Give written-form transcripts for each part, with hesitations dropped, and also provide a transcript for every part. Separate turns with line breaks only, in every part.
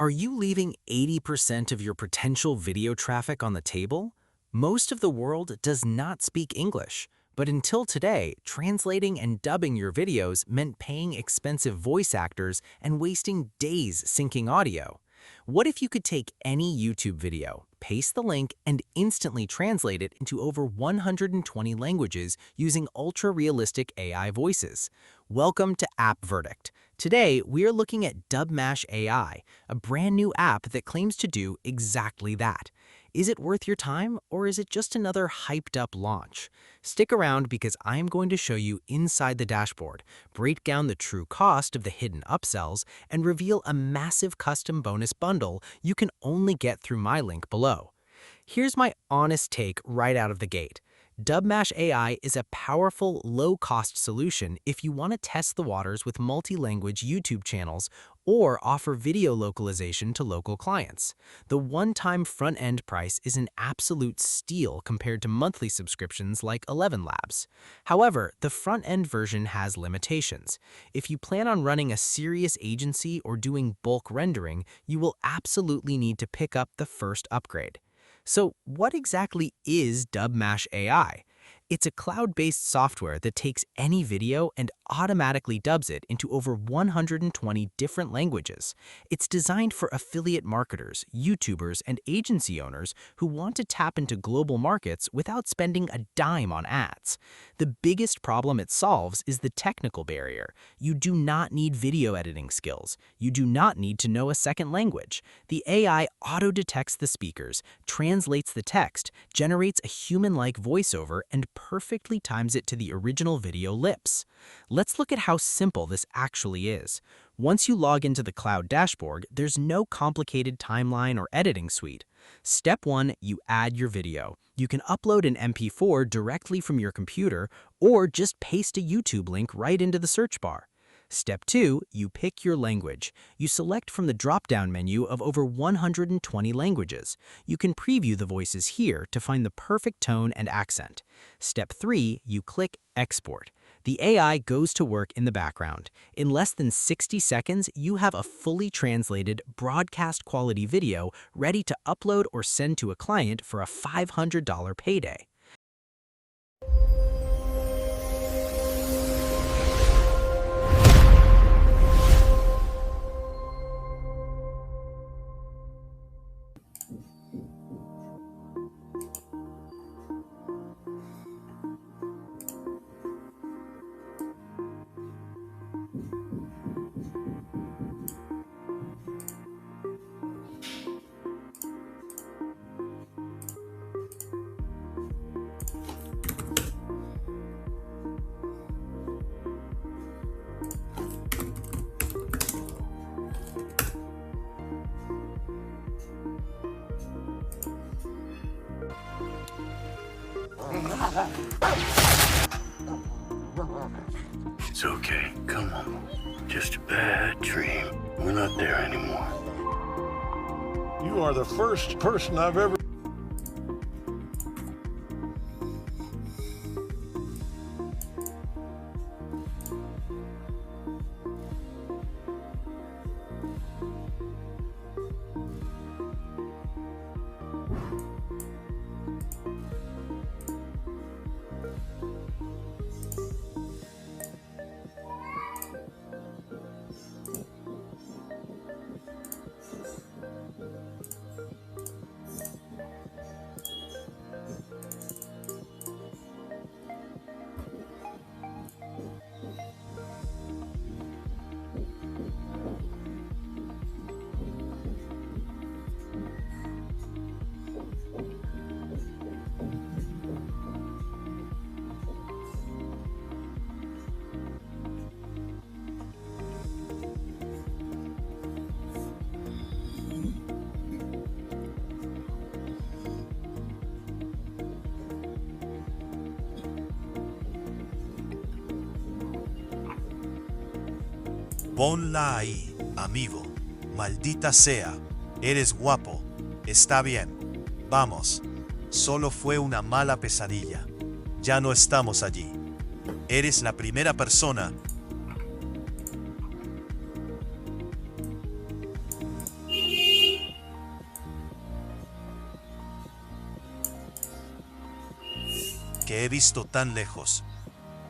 Are you leaving 80% of your potential video traffic on the table? Most of the world does not speak English, but until today, translating and dubbing your videos meant paying expensive voice actors and wasting days syncing audio. What if you could take any YouTube video, paste the link, and instantly translate it into over 120 languages using ultra-realistic AI voices? Welcome to App Verdict. Today, we are looking at DubMash AI, a brand new app that claims to do exactly that. Is it worth your time, or is it just another hyped-up launch? Stick around because I am going to show you inside the dashboard, break down the true cost of the hidden upsells, and reveal a massive custom bonus bundle you can only get through my link below. Here's my honest take right out of the gate. DubMash AI is a powerful, low-cost solution if you want to test the waters with multi-language YouTube channels or offer video localization to local clients. The one-time front-end price is an absolute steal compared to monthly subscriptions like ElevenLabs. However, the front-end version has limitations. If you plan on running a serious agency or doing bulk rendering, you will absolutely need to pick up the first upgrade. So what exactly is DubMash AI? It's a cloud-based software that takes any video and automatically dubs it into over 120 different languages. It's designed for affiliate marketers, YouTubers, and agency owners who want to tap into global markets without spending a dime on ads. The biggest problem it solves is the technical barrier. You do not need video editing skills. You do not need to know a second language. The AI auto-detects the speakers, translates the text, generates a human-like voiceover, and perfectly times it to the original video lips. Let's look at how simple this actually is. Once you log into the cloud dashboard, there's no complicated timeline or editing suite. Step 1, you add your video. You can upload an MP4 directly from your computer or just paste a YouTube link right into the search bar. Step 2, you pick your language. You select from the drop-down menu of over 120 languages. You can preview the voices here to find the perfect tone and accent. Step 3, you click Export. The AI goes to work in the background. In less than 60 seconds, you have a fully translated, broadcast-quality video ready to upload or send to a client for a $500 payday.
It's okay, come on. Just a bad dream. We're not there anymore.
You are the first person I've ever...
Ponla ahí, amigo. Maldita sea. Eres guapo. Está bien. Vamos. Solo fue una mala pesadilla. Ya no estamos allí. Eres la primera persona que he visto tan lejos.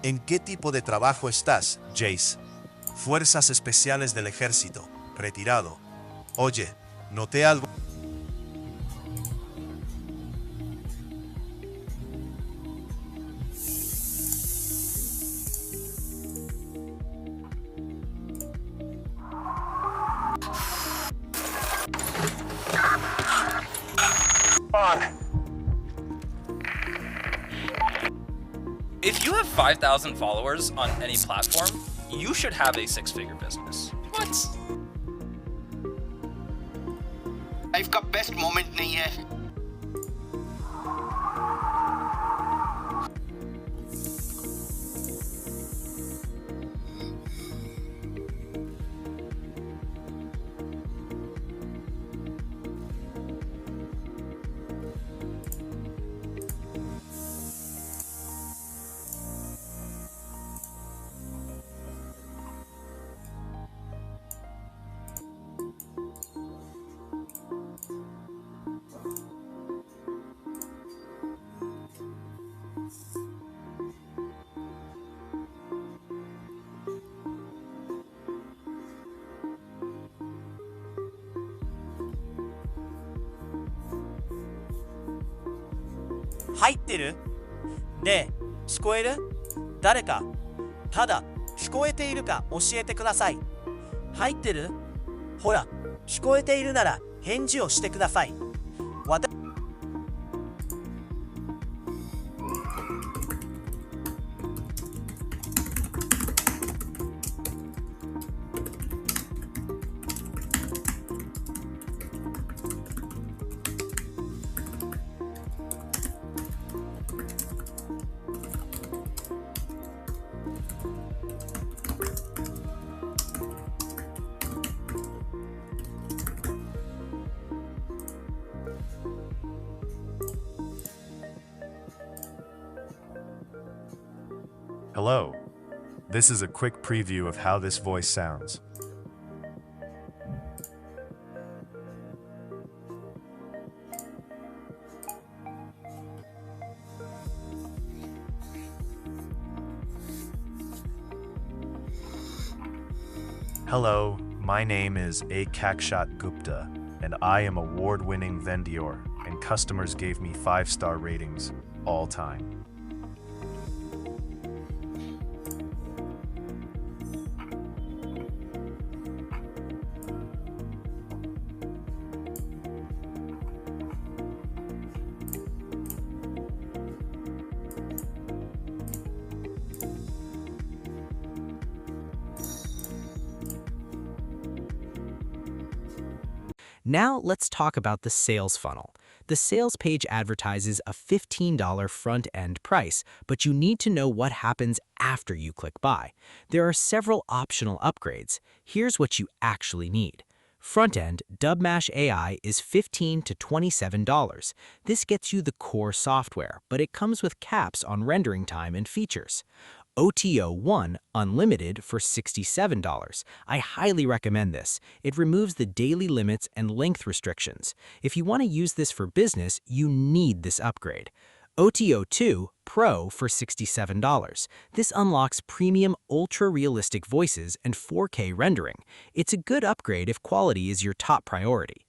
¿En qué tipo de trabajo estás, Jace? Fuerzas Especiales del Ejército, retirado. Oye, noté algo.
If you have 5,000 followers on any platform, you should have a six-figure business. What?
Life का best moment नहीं है.
入ってる？ねえ、聞こえる？誰か？ただ、聞こえているか教えてください。入ってる？ほら、聞こえているなら返事をしてください。
Hello. This is a quick preview of how this voice sounds. Hello, my name is Akshat Gupta, and I am award-winning vendor, and customers gave me 5-star ratings all time.
Now let's talk about the sales funnel. The sales page advertises a $15 front-end price, but you need to know what happens after you click buy. There are several optional upgrades. Here's what you actually need. Front-end DubMash AI is $15 to $27. This gets you the core software, but it comes with caps on rendering time and features. OTO 1 Unlimited for $67. I highly recommend this. It removes the daily limits and length restrictions. If you want to use this for business, you need this upgrade. OTO 2 Pro for $67. This unlocks premium ultra-realistic voices and 4K rendering. It's a good upgrade if quality is your top priority.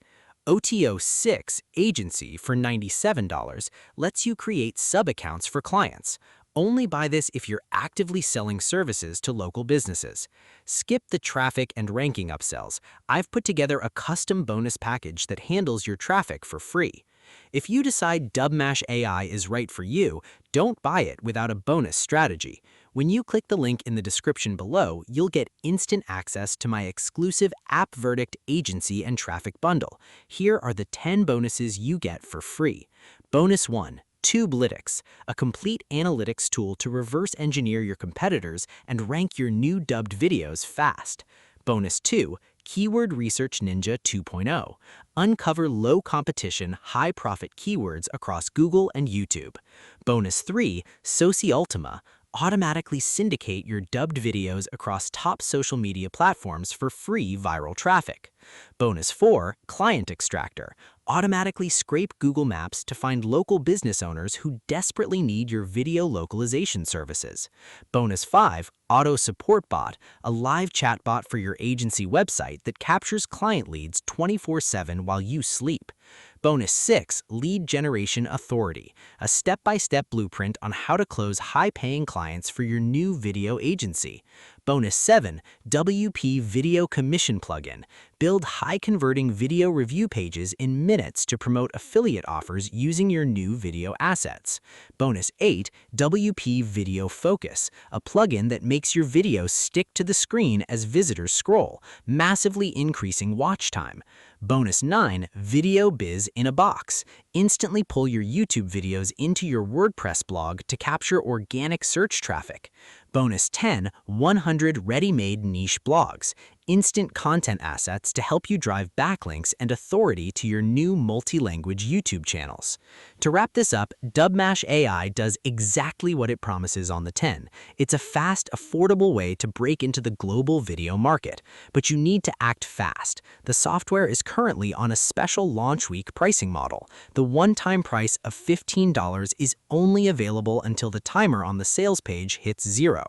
OTO 6 Agency for $97 lets you create sub-accounts for clients. Only buy this if you're actively selling services to local businesses. Skip the traffic and ranking upsells. I've put together a custom bonus package that handles your traffic for free. If you decide DubMash AI is right for you, don't buy it without a bonus strategy. When you click the link in the description below, you'll get instant access to my exclusive App Verdict Agency and Traffic Bundle. Here are the 10 bonuses you get for free. Bonus 1. TubeLytics, a complete analytics tool to reverse engineer your competitors and rank your new dubbed videos fast. Bonus 2, Keyword Research Ninja 2.0. Uncover low competition, high profit keywords across Google and YouTube. Bonus 3, Sociultima. automatically syndicate your dubbed videos across top social media platforms for free viral traffic. Bonus 4, Client Extractor. Automatically scrape Google Maps to find local business owners who desperately need your video localization services. Bonus 5, Auto Support Bot, a live chatbot for your agency website that captures client leads 24/7 while you sleep. Bonus 6, Lead Generation Authority, a step-by-step blueprint on how to close high-paying clients for your new video agency. Bonus 7, WP Video Commission Plugin. Build high-converting video review pages in minutes to promote affiliate offers using your new video assets. Bonus 8, WP Video Focus, a plugin that makes your videos stick to the screen as visitors scroll, massively increasing watch time. Bonus 9, Video Biz in a Box. Instantly pull your YouTube videos into your WordPress blog to capture organic search traffic. Bonus 10, 100 ready-made niche blogs. Instant content assets to help you drive backlinks and authority to your new multi-language YouTube channels. To wrap this up, DubMash AI does exactly what it promises on the tin. It's a fast, affordable way to break into the global video market, but you need to act fast. The software is currently on a special launch week pricing model. The one-time price of $15 is only available until the timer on the sales page hits 0.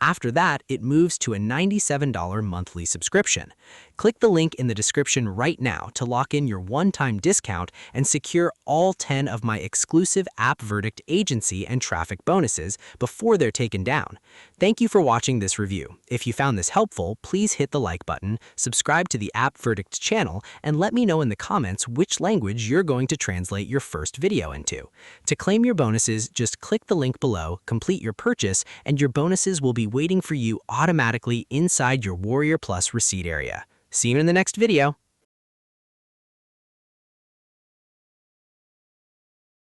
After that, it moves to a $97 monthly subscription. Click the link in the description right now to lock in your one-time discount and secure all 10 of my exclusive App Verdict agency and traffic bonuses before they're taken down. Thank you for watching this review. If you found this helpful, please hit the like button, subscribe to the App Verdict channel, and let me know in the comments which language you're going to translate your first video into. To claim your bonuses, just click the link below, complete your purchase, and your bonuses will be waiting for you automatically inside your Warrior Plus receipt area. See you in the next video.